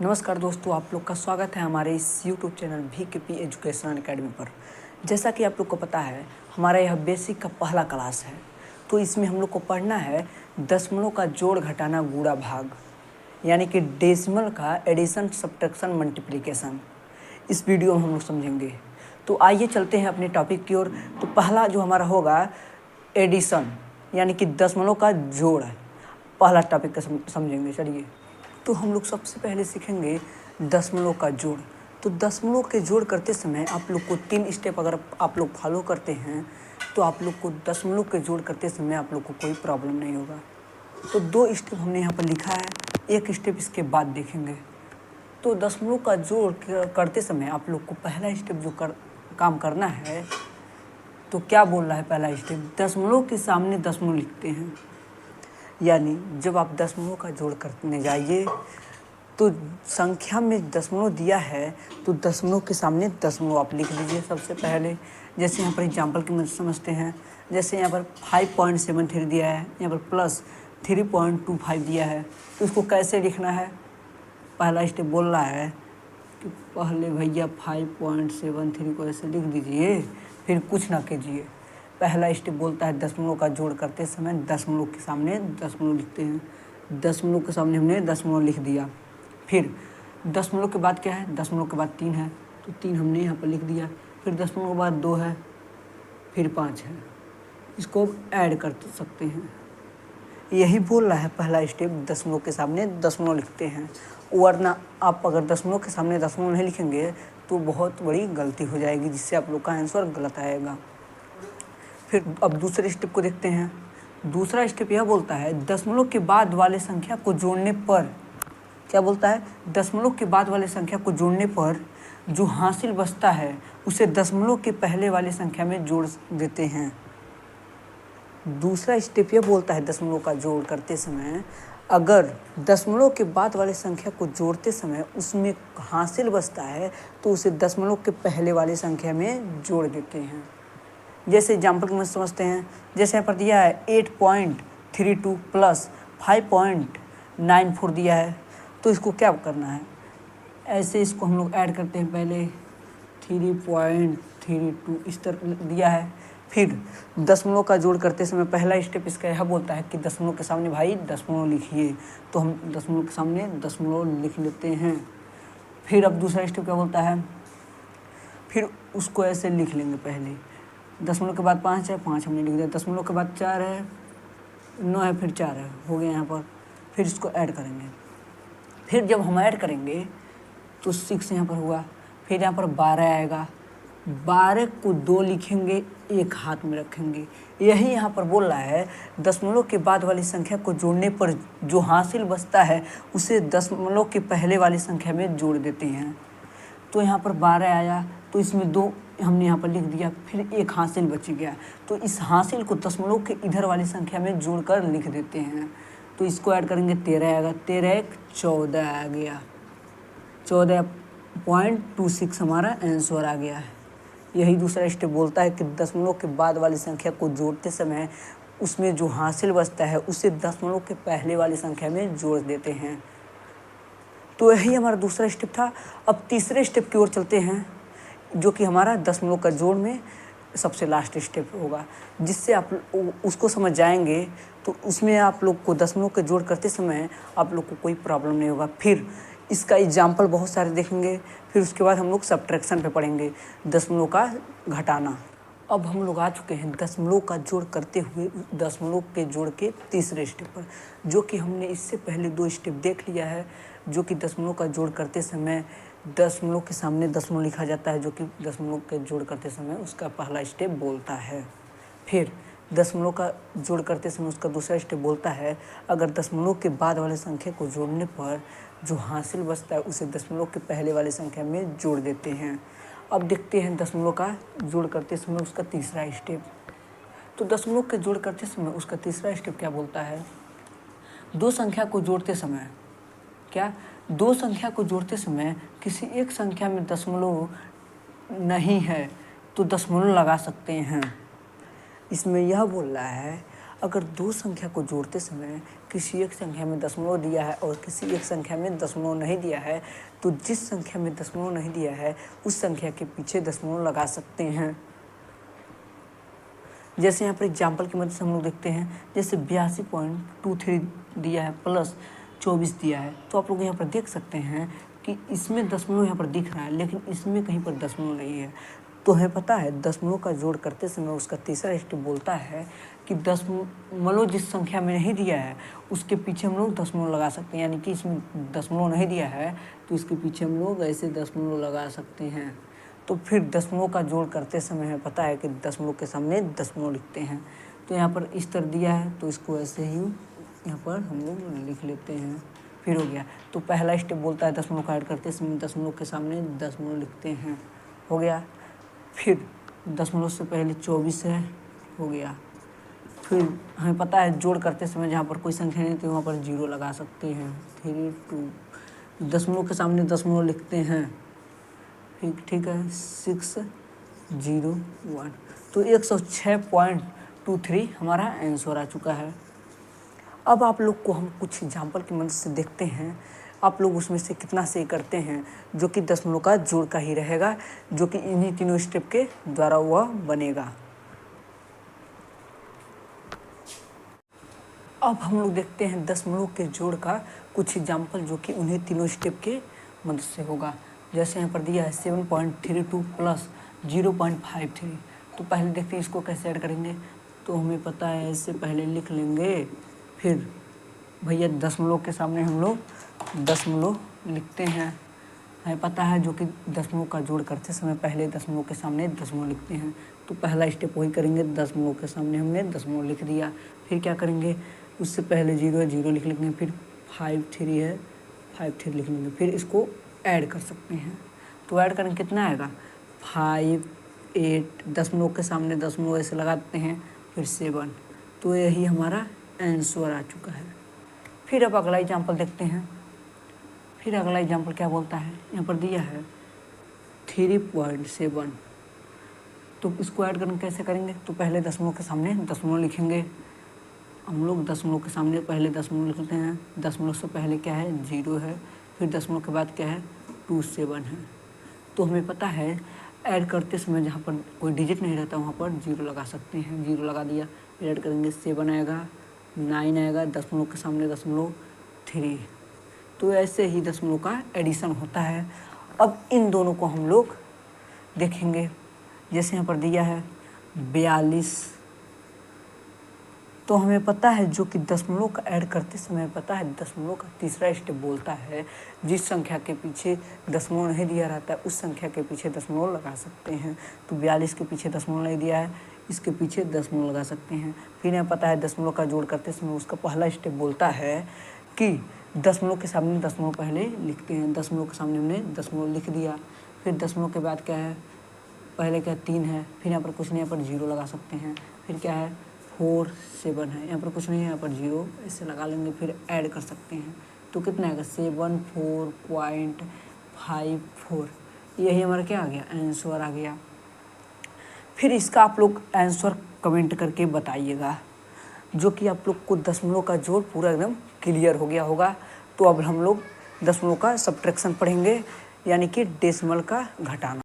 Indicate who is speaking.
Speaker 1: नमस्कार दोस्तों, आप लोग का स्वागत है हमारे इस YouTube channel VKP educational academy पर। जैसा कि आप लोग को पता है, हमारा यह बेसिक का पहला क्लास है। तो इसमें हम लोग को पढ़ना है दशमलव का जोड़ घटाना गुणा भाग, यानी कि डेसिमल का एडिशन सब्ट्रैक्शन मल्टीप्लिकेशन। इस वीडियो में हम लोग समझेंगे। तो आइए चलते हैं अपने टॉपिक की ओर। तो पहला जो हमारा होगा एडिशन, यानी कि दशमलव का जोड़। पहला टॉपिक का समझेंगे। चलिए, तो हम लोग सबसे पहले सीखेंगे दशमलव का जोड़। तो दशमलव के जोड़ करते समय आप लोग को 3 स्टेप अगर आप लोग फॉलो करते हैं तो आप लोग को दशमलव के जोड़ करते समय आप लोग को कोई प्रॉब्लम नहीं होगा। तो 2 स्टेप हमने यहाँ पर लिखा है, एक स्टेप इसके बाद देखेंगे। तो दशमलव का जोड़ करते समय आप लोग को पहला स्टेप जो काम करना है, तो क्या बोल रहा है पहला स्टेप? दशमलव के सामने दशमलव लिखते हैं। यानी जब आप दशमलव का जोड़ करने जाइए तो संख्या में दशमलव दिया है तो दशमलव के सामने दशमलव आप लिख लीजिए सबसे पहले। जैसे यहाँ पर एग्जाम्पल की मदद समझते हैं। जैसे यहाँ पर 5.73 दिया है, यहाँ पर प्लस 3.25 दिया है, तो इसको कैसे लिखना है? पहला स्टेप बोल रहा है कि पहले भैया 5.73 को ऐसे लिख दीजिए, फिर कुछ ना कीजिए। पहला स्टेप बोलता है दशमलव का जोड़ करते समय दशमलव के सामने दशमलव लिखते हैं। दशमलव के सामने हमने दशमलव लिख दिया। फिर दशमलव के बाद क्या है? दशमलव के बाद 3 है, तो 3 हमने यहाँ पर लिख दिया। फिर दशमलव के बाद 2 है, फिर 5 है। इसको ऐड कर सकते हैं। यही बोल रहा है पहला स्टेप, दशमलव के सामने दशमलव लिखते हैं। वरना आप अगर दशमलव के सामने दशमलव नहीं लिखेंगे तो बहुत बड़ी गलती हो जाएगी, जिससे आप लोग का आंसर गलत आएगा। फिर अब दूसरे स्टेप को देखते हैं। दूसरा स्टेप यह बोलता है दशमलव के बाद वाले संख्या को जोड़ने पर, क्या बोलता है? दशमलव के बाद वाले संख्या को जोड़ने पर जो हासिल बचता है उसे दशमलव के पहले वाले संख्या में जोड़ देते हैं। दूसरा स्टेप यह बोलता है दशमलव का जोड़ करते समय अगर दशमलव के बाद वाले संख्या को जोड़ते समय उसमें हासिल बचता है तो उसे दशमलव के पहले वाले संख्या में जोड़ देते हैं। जैसे एग्जाम्पल को समझते हैं। जैसे यहाँ पर दिया है 8.32 प्लस 5.94 दिया है, तो इसको क्या करना है? ऐसे इसको हम लोग ऐड करते हैं। पहले 3.32 इस तरह दिया है। फिर दशमलव का जोड़ करते समय पहला स्टेप इसका यह बोलता है कि दशमलव के सामने भाई दशमलव लिखिए, तो हम दशमलव के सामने दशमलव लिख लेते हैं। फिर अब दूसरा स्टेप क्या बोलता है? फिर उसको ऐसे लिख लेंगे। पहले दशमलव के बाद 5 है, 5 हमने लिख दिया। दशमलव के बाद 4 है, 9 है, फिर 4 है, हो गया यहाँ पर। फिर इसको ऐड करेंगे। फिर जब हम ऐड करेंगे तो 6 यहाँ पर हुआ। फिर यहाँ पर 12 आएगा। 12 को 2 लिखेंगे, एक हाथ में रखेंगे। यही यहाँ पर बोल रहा है दशमलव के बाद वाली संख्या को जोड़ने पर जो हासिल बचता है उसे दशमलव के पहले वाली संख्या में जोड़ देते हैं। तो यहाँ पर 12 आया, तो इसमें 2 हमने यहाँ पर लिख दिया। फिर एक हासिल बच गया, तो इस हासिल को दशमलव के इधर वाली संख्या में जोड़कर लिख देते हैं। तो इसको ऐड करेंगे, 13 आएगा। 13 एक 14 आ गया। 14.26 हमारा आंसर आ गया है। यही दूसरा स्टेप बोलता है कि दशमलव के बाद वाली संख्या को जोड़ते समय उसमें जो हासिल बचता है उसे दशमलव के पहले वाली संख्या में जोड़ देते हैं। तो यही हमारा दूसरा स्टेप था। अब तीसरे स्टेप की ओर चलते हैं, जो कि हमारा दशमलव का जोड़ में सबसे लास्ट स्टेप होगा, जिससे आप उसको समझ जाएंगे तो उसमें आप लोग को दशमलव के जोड़ करते समय आप लोग को कोई प्रॉब्लम नहीं होगा। फिर इसका एग्जाम्पल बहुत सारे देखेंगे। फिर उसके बाद हम लोग सब्ट्रैक्शन पे पढ़ेंगे, दशमलव का घटाना। अब हम लोग आ चुके हैं दशमलव का जोड़ करते हुए दशमलव के जोड़ के तीसरे स्टेप पर, जो कि हमने इससे पहले 2 स्टेप देख लिया है। जो कि दशमलव का जोड़ करते समय दशमलव के सामने दशमलव लिखा जाता है, जो कि दशमलव के जोड़ करते समय उसका पहला स्टेप बोलता है। फिर दशमलव का जोड़ करते समय उसका दूसरा स्टेप बोलता है अगर दशमलव के बाद वाले संख्या को जोड़ने पर जो हासिल बचता है उसे दशमलव के पहले वाले संख्या में जोड़ देते हैं। अब देखते हैं दशमलव का जोड़ करते समय उसका तीसरा स्टेप। तो दशमलव के जोड़ करते समय उसका तीसरा स्टेप क्या बोलता है? 2 संख्या को जोड़ते समय क्या 2 संख्या को जोड़ते समय किसी एक संख्या में दशमलव नहीं है तो दशमलव लगा सकते हैं। इसमें यह बोल रहा है अगर 2 संख्या को जोड़ते समय किसी एक संख्या में दशमलव दिया है और किसी एक संख्या में दशमलव नहीं दिया है, तो जिस संख्या में दशमलव नहीं दिया है उस संख्या के पीछे दशमलव लगा सकते हैं। जैसे यहाँ पर एग्जाम्पल की मदद से हम लोग देखते हैं, जैसे 82.23 दिया है प्लस 24 दिया है, तो आप लोग यहाँ पर देख सकते हैं कि इसमें दशमलव यहाँ पर दिख रहा है लेकिन इसमें कहीं पर दशमलव नहीं है। तो हमें पता है दशमलव का जोड़ करते समय उसका तीसरा स्टेप बोलता है कि दशमलव जिस संख्या में नहीं दिया है उसके पीछे हम लोग दशमलव लगा सकते हैं, यानी कि इसमें दशमलव नहीं दिया है तो इसके पीछे हम लोग ऐसे दशमलव लगा सकते हैं। तो फिर दशमलव का जोड़ करते समय हमें पता है कि दशमलव के सामने दशमलव लिखते हैं। तो यहाँ पर इस तरह दिया है तो इसको ऐसे ही यहाँ पर हम लोग लिख लेते हैं, फिर हो गया। तो पहला स्टेप बोलता है दशमलव का ऐड करते समय दशमलव के सामने दशमलव लिखते हैं, हो गया। फिर दशमलव से पहले 24 है, हो गया। फिर हमें पता है जोड़ करते समय जहाँ पर कोई संख्या नहीं तो वहाँ पर 0 लगा सकते हैं, 3 2। दशमलव के सामने दशमलव लिखते हैं, ठीक है, 6 0 1। तो 106.23 हमारा आंसर आ चुका है। अब आप लोग को हम कुछ एग्जाम्पल की मदद से देखते हैं, आप लोग उसमें से कितना सही करते हैं, जो कि दशमलव का जोड़ का ही रहेगा, जो कि इन्हीं तीनों स्टेप के द्वारा वह बनेगा। अब हम लोग देखते हैं दशमलव के जोड़ का कुछ एग्जाम्पल, जो कि उन्हीं तीनों स्टेप के मदद से होगा। जैसे यहाँ पर दिया है 7.32 प्लस 0.53। तो पहले देखते हैं इसको कैसे ऐड करेंगे। तो हमें पता है इससे पहले लिख लेंगे, फिर भैया दशमलव के सामने हम लोग दशमलव लिखते हैं। हमें पता है जो कि दशमलव का जोड़ करते समय पहले दशमलव के सामने दशमलव लिखते हैं। तो पहला स्टेप वही करेंगे, दशमलव के सामने हमने दशमलव लिख दिया। फिर क्या करेंगे, उससे पहले 0 है 0 लिख लेंगे, फिर 53 है 53 लिख लेंगे, फिर इसको ऐड कर सकते हैं। तो ऐड करेंगे कितना आएगा, 5 8, दशमलव के सामने दशमलव ऐसे लगाते हैं, फिर 7। तो यही हमारा आंसर आ चुका है। फिर अब अगला एग्जाम्पल देखते हैं। फिर अगला एग्जाम्पल क्या बोलता है, यहाँ पर दिया है 3.7। तो इसको ऐड करना कैसे करेंगे, तो पहले दशमलव के सामने दशमलव लिखेंगे। हम लोग दशमलव के सामने पहले दशमलव लिखते हैं, दशमलव से पहले क्या है 0 है, फिर दशमलव के बाद क्या है 27 है। तो हमें पता है ऐड करते समय जहाँ पर कोई डिजिट नहीं रहता वहाँ पर 0 लगा सकते हैं, 0 लगा दिया। फिर ऐड करेंगे 7 आएगा, 9 आएगा, दशमलव के सामने दशमलव 3। तो ऐसे ही दशमलव का एडिशन होता है। अब इन दोनों को हम लोग देखेंगे। जैसे यहाँ पर दिया है 42, तो हमें पता है जो कि दशमलव का ऐड करते समय पता है दशमलव का तीसरा स्टेप बोलता है जिस संख्या के पीछे दशमलव नहीं दिया रहता है उस संख्या के पीछे दशमलव लगा सकते हैं। तो 42 के पीछे दशमलव नहीं दिया है, इसके पीछे दशमलव लगा सकते हैं। फिर हमें पता है दशमलव का जोड़ करते समय उसका पहला स्टेप बोलता है कि दशमलव के सामने दशमलव पहले लिखते हैं। दशमलव के सामने हमने दशमलव लिख दिया, फिर दशमलव के बाद क्या है, पहले क्या 3 है, फिर यहाँ पर कुछ नहीं, यहाँ पर 0 लगा सकते हैं। फिर क्या है 4 7 है, यहाँ पर कुछ नहीं है, यहाँ पर 0 ऐसे लगा लेंगे, फिर ऐड कर सकते हैं। तो कितना आएगा 74.54। यही हमारा क्या आ गया, आंसर आ गया। फिर इसका आप लोग आंसर कमेंट करके बताइएगा, जो कि आप लोग को दशमलव का जोड़ पूरा एकदम क्लियर हो गया होगा। तो अब हम लोग दशमलव का सब्ट्रैक्शन पढ़ेंगे, यानी कि डेसिमल का घटाना।